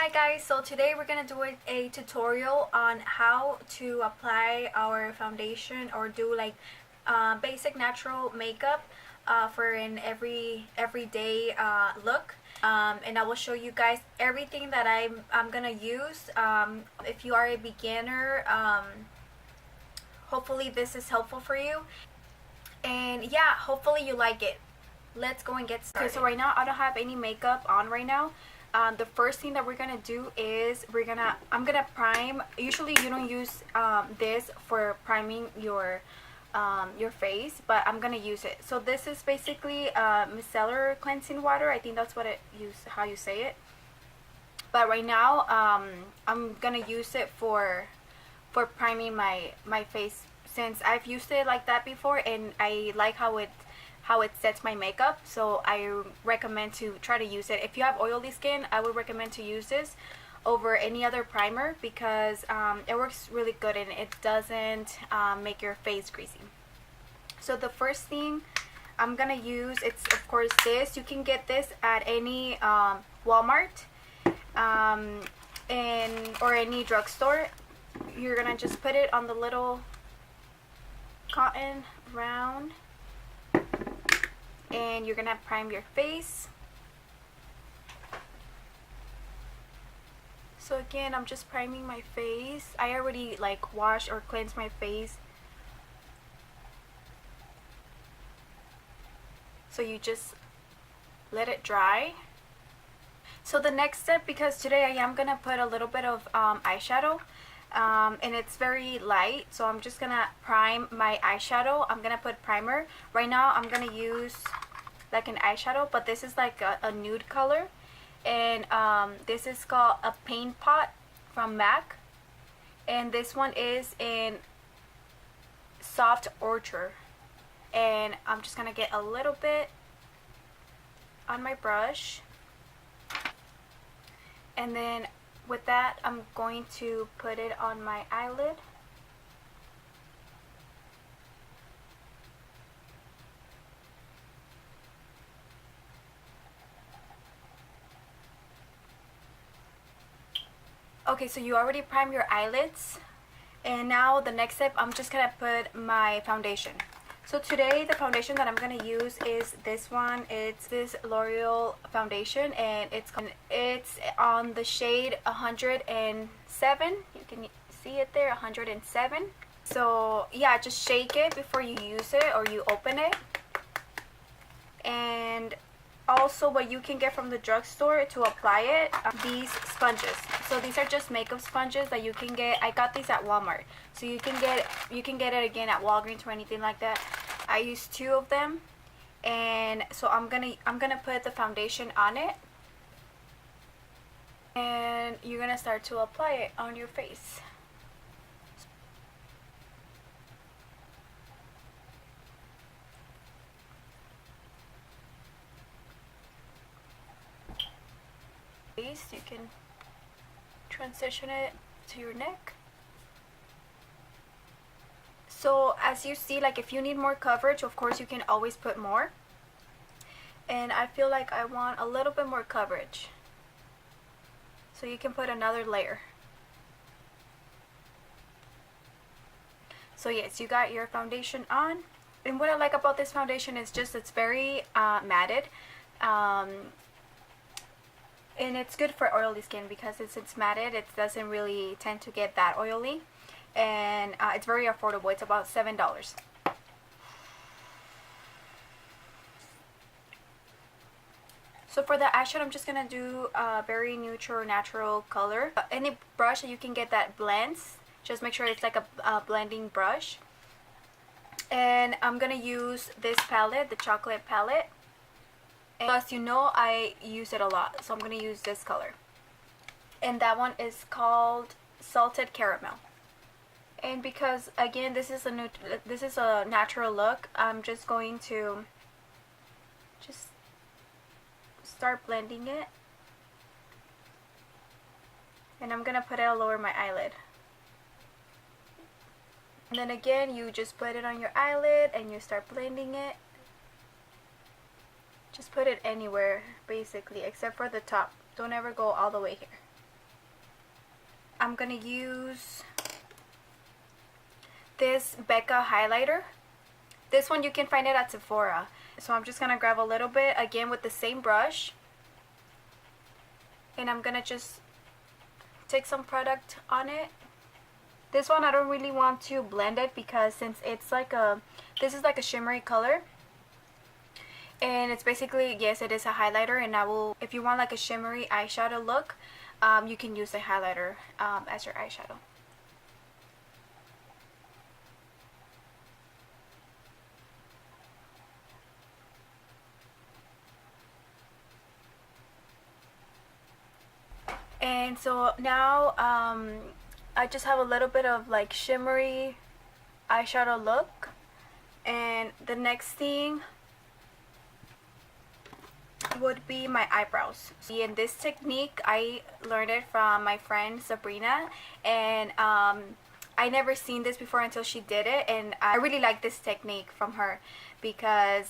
Hi guys, so today we're gonna do a tutorial on how to apply our foundation or do like basic natural makeup for an everyday look. And I will show you guys everything that I'm gonna use. If you are a beginner, hopefully this is helpful for you. And yeah, hopefully you like it. Let's go and get started. Okay, so right now I don't have any makeup on right now. The first thing that we're gonna do is I'm gonna prime. Usually you don't use this for priming your face, but I'm gonna use it. So this is basically micellar cleansing water. I think that's how you say it. But right now I'm gonna use it for priming my face, since I've used it like that before and I like how it sets my makeup. So I recommend to try to use it. If you have oily skin, I would recommend to use this over any other primer because it works really good and it doesn't make your face greasy. So the first thing I'm gonna use, it's of course this. You can get this at any Walmart or any drugstore. You're gonna just put it on the little cotton round and you're gonna prime your face. So again, I'm just priming my face. I already like washed or cleansed my face, so you just let it dry. So the next step, because today I am gonna put a little bit of eyeshadow, and it's very light, so I'm just gonna prime my eyeshadow. I'm gonna put primer. Right now I'm gonna use like an eyeshadow, but this is like a nude color, and this is called a Paint Pot from MAC, and this one is in Soft Orchard. And I'm just gonna get a little bit on my brush, and then with that I'm going to put it on my eyelid. Okay, so you already primed your eyelids, and now the next step, I'm just gonna put my foundation. So today the foundation that I'm gonna use is this one. It's this L'Oreal foundation, and it's on the shade 107. You can see it there, 107. So yeah, just shake it before you use it or you open it. And also what you can get from the drugstore to apply it, these sponges. So these are just makeup sponges that you can get. I got these at Walmart, so you can get it again at Walgreens or anything like that. I used 2 of them, and so I'm gonna put the foundation on it, and you're gonna start to apply it on your face. You can transition it to your neck. So as you see, like if you need more coverage, of course you can always put more, and I feel like I want a little bit more coverage, so you can put another layer. So yes, you got your foundation on, and what I like about this foundation is just it's very matted, and it's good for oily skin because it's matted. It doesn't really tend to get that oily, and it's very affordable. It's about $7. So for the eyeshadow, I'm just gonna do a very neutral, natural color. Any brush that you can get that blends, just make sure it's like a blending brush. And I'm gonna use this palette, the chocolate palette. And as you know, I use it a lot, so I'm gonna use this color, and that one is called Salted Caramel. And because again this is a natural look, I'm just going to just start blending it, and I'm gonna put it all over my eyelid. And then again, you just put it on your eyelid and you start blending it. Just put it anywhere basically except for the top. Don't ever go all the way here. I'm gonna use this Becca highlighter. This one you can find it at Sephora. So I'm just gonna grab a little bit again with the same brush, and I'm gonna just take some product on it. This one I don't really want to blend it because since it's like this is like a shimmery color, and it's basically, yes, it is a highlighter, and if you want like a shimmery eyeshadow look, you can use a highlighter as your eyeshadow. And so now I just have a little bit of like shimmery eyeshadow look, and the next thing would be my eyebrows. In this technique, I learned it from my friend Sabrina, and I never seen this before until she did it, and I really like this technique from her because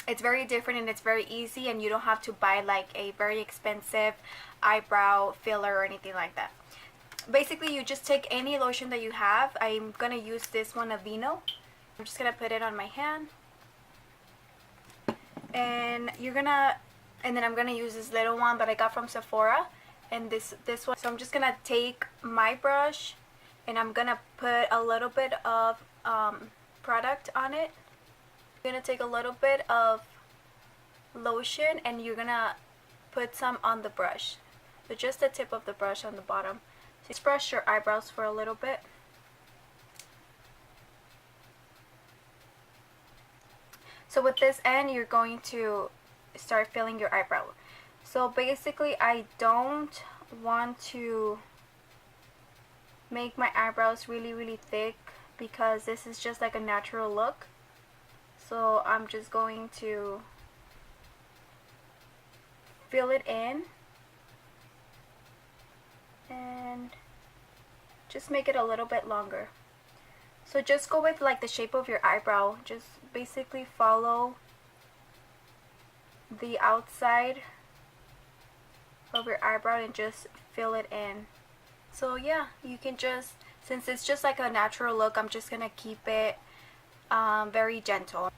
it's very different and it's very easy, and you don't have to buy like a very expensive eyebrow filler or anything like that. Basically, you just take any lotion that you have. I'm gonna use this one, Aveeno. I'm just gonna put it on my hand, and then I'm gonna use this little one that I got from Sephora, and this one. So I'm just gonna take my brush, and I'm gonna put a little bit of product on it. You're gonna take a little bit of lotion, and you're gonna put some on the brush. So just the tip of the brush on the bottom. So just brush your eyebrows for a little bit. So with this end, you're going to start filling your eyebrow. So basically, I don't want to make my eyebrows really thick because this is just like a natural look. So I'm just going to fill it in and just make it a little bit longer. So just go with like the shape of your eyebrow. Just basically follow the outside of your eyebrow and just fill it in. So yeah, you can just, since it's just like a natural look, I'm just gonna keep it very gentle.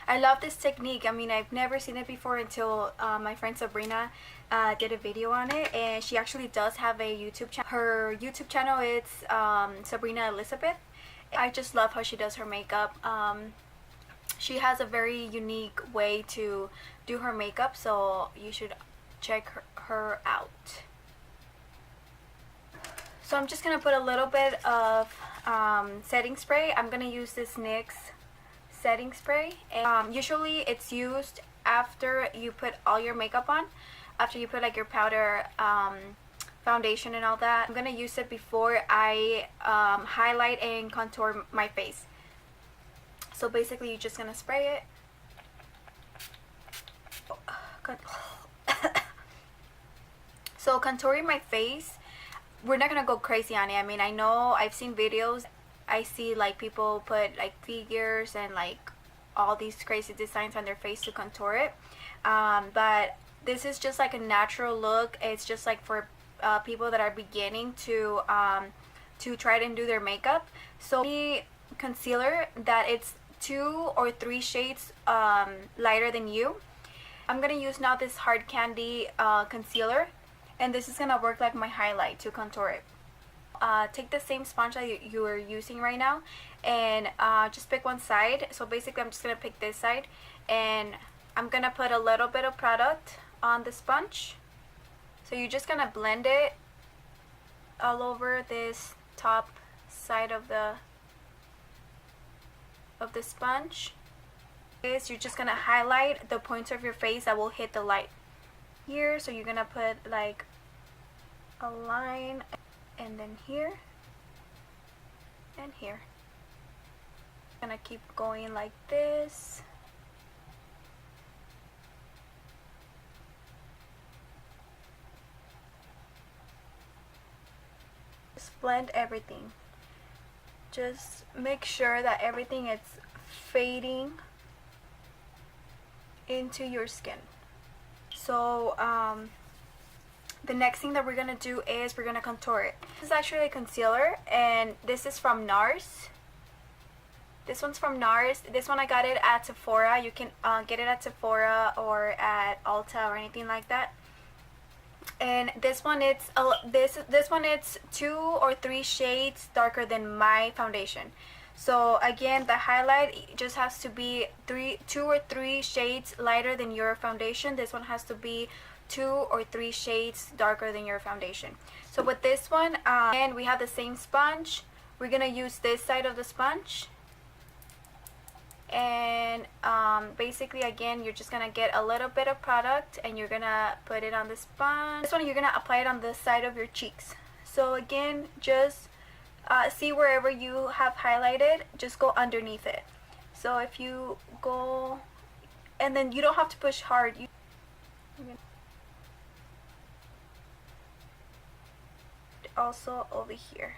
I love this technique. I mean, I've never seen it before until my friend Sabrina did a video on it, and she actually does have a YouTube channel. Her YouTube channel is Sabrina Elizabeth. I just love how she does her makeup. She has a very unique way to do her makeup, so you should check her out. So I'm just gonna put a little bit of setting spray. I'm gonna use this NYX setting spray, and usually it's used after you put all your makeup on, after you put like your powder, foundation and all that. I'm gonna use it before I highlight and contour my face. So basically you're just gonna spray it. So contouring my face, we're not gonna go crazy on it. I mean, I know I've seen videos, I see like people put like figures and like all these crazy designs on their face to contour it, but this is just like a natural look. It's just like for people that are beginning to try and do their makeup. So the concealer that it's 2 or 3 shades lighter than you. I'm gonna use now this Hard Candy concealer, and this is gonna work like my highlight to contour it. Take the same sponge that you are using right now, and just pick one side. So basically I'm just gonna pick this side, and I'm gonna put a little bit of product on the sponge. So you're just gonna blend it all over this top side of the sponge. You're just gonna highlight the points of your face that will hit the light here. So you're gonna put like a line, and then here and here. Gonna keep going like this. Just blend everything. Just make sure that everything is fading into your skin. So the next thing that we're gonna do is we're gonna contour it. This is actually a concealer, and this is from NARS. This one's from NARS. This one I got it at Sephora. You can get it at Sephora or at Ulta or anything like that. And this one it's this one it's 2 or 3 shades darker than my foundation. So again, the highlight just has to be 2 or 3 shades lighter than your foundation. This one has to be 2 or 3 shades darker than your foundation. So with this one, and we have the same sponge. We're gonna use this side of the sponge, and basically again, you're just gonna get a little bit of product and you're gonna put it on the sponge. This one you're gonna apply it on the side of your cheeks. So again, just see wherever you have highlighted, just go underneath it. So if you go, and then you don't have to push hard. Also over here.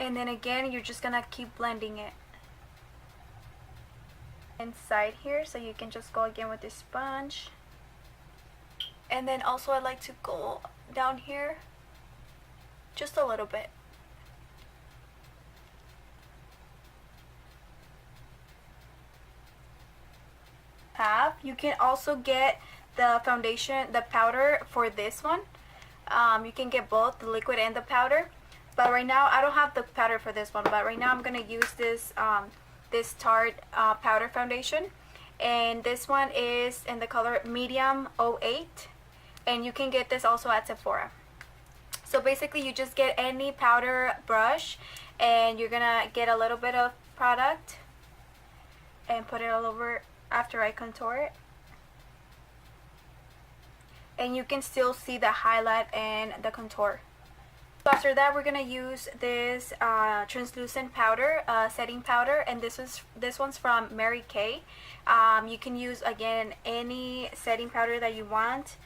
And then again, you're just gonna keep blending it inside here, so you can just go again with this sponge. And then also I like to go down here just a little bit. You can also get the foundation, the powder for this one. You can get both the liquid and the powder, but right now I don't have the powder for this one, but right now I'm gonna use this this Tarte powder foundation, and this one is in the color medium 08, and you can get this also at Sephora. So basically you just get any powder brush and you're gonna get a little bit of product and put it all over after I contour it. And you can still see the highlight and the contour. So after that, we're gonna use this translucent powder, setting powder, and this one's from Mary Kay. You can use again any setting powder that you want.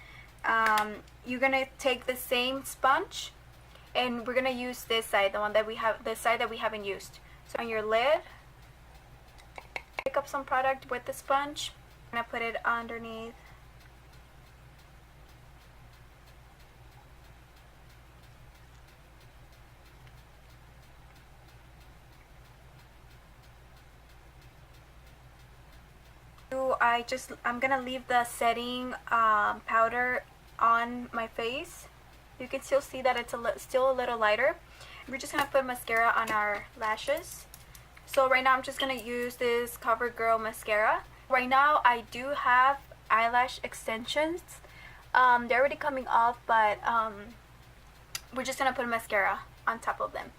You're gonna take the same sponge, and we're gonna use this side, the side that we haven't used. So on your lid, pick up some product with the sponge. I'm gonna put it underneath. I'm gonna leave the setting powder on my face. You can still see that it's still a little lighter. We're just gonna put mascara on our lashes. So right now I'm just gonna use this CoverGirl mascara. Right now I do have eyelash extensions. They're already coming off, but we're just gonna put mascara on top of them.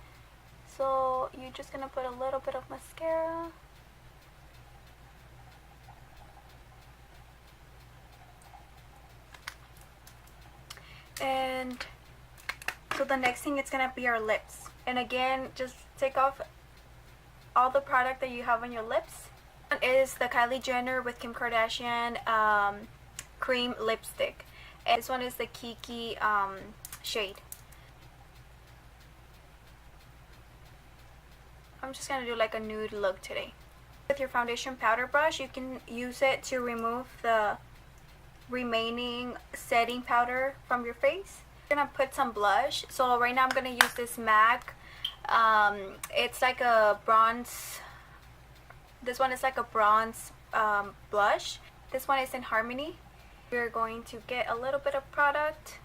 So you're just gonna put a little bit of mascara. And so the next thing, it's gonna be our lips. And again, just take off all the product that you have on your lips. One is the Kylie Jenner with Kim Kardashian cream lipstick. And this one is the Kiki shade. I'm just gonna do like a nude look today. With your foundation powder brush, you can use it to remove the remaining setting powder from your face. I'm gonna put some blush. So right now I'm gonna use this MAC. It's like a bronze. This one is like a bronze blush. This one is in Harmony. We're going to get a little bit of product.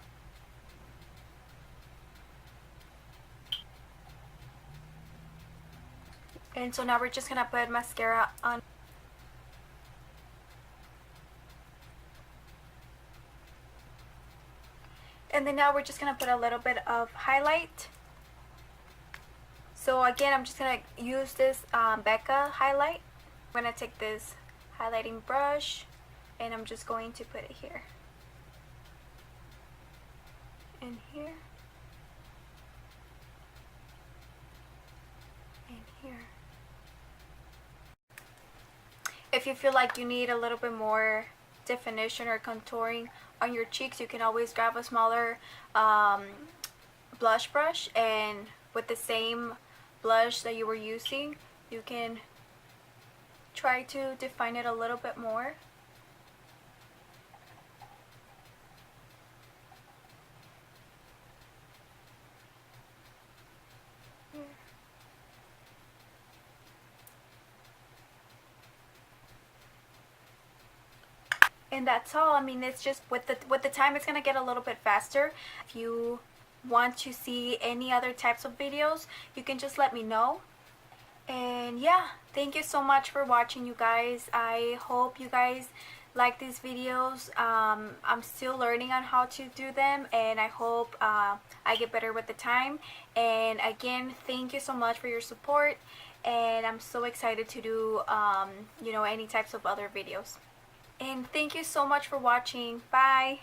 And so now we're just gonna put mascara on. And then now we're just gonna put a little bit of highlight. So again, I'm just gonna use this Becca highlight. I'm gonna take this highlighting brush and I'm just going to put it here and here and here. If you feel like you need a little bit more definition or contouring on your cheeks, you can always grab a smaller blush brush and with the same blush that you were using, you can try to define it a little bit more. And that's all. I mean, it's just with the time it's gonna get a little bit faster. If you want to see any other types of videos, you can just let me know. And yeah, thank you so much for watching, you guys. I hope you guys like these videos. I'm still learning on how to do them, and I hope I get better with the time. And again, thank you so much for your support, and I'm so excited to do you know, any types of other videos. And thank you so much for watching. Bye.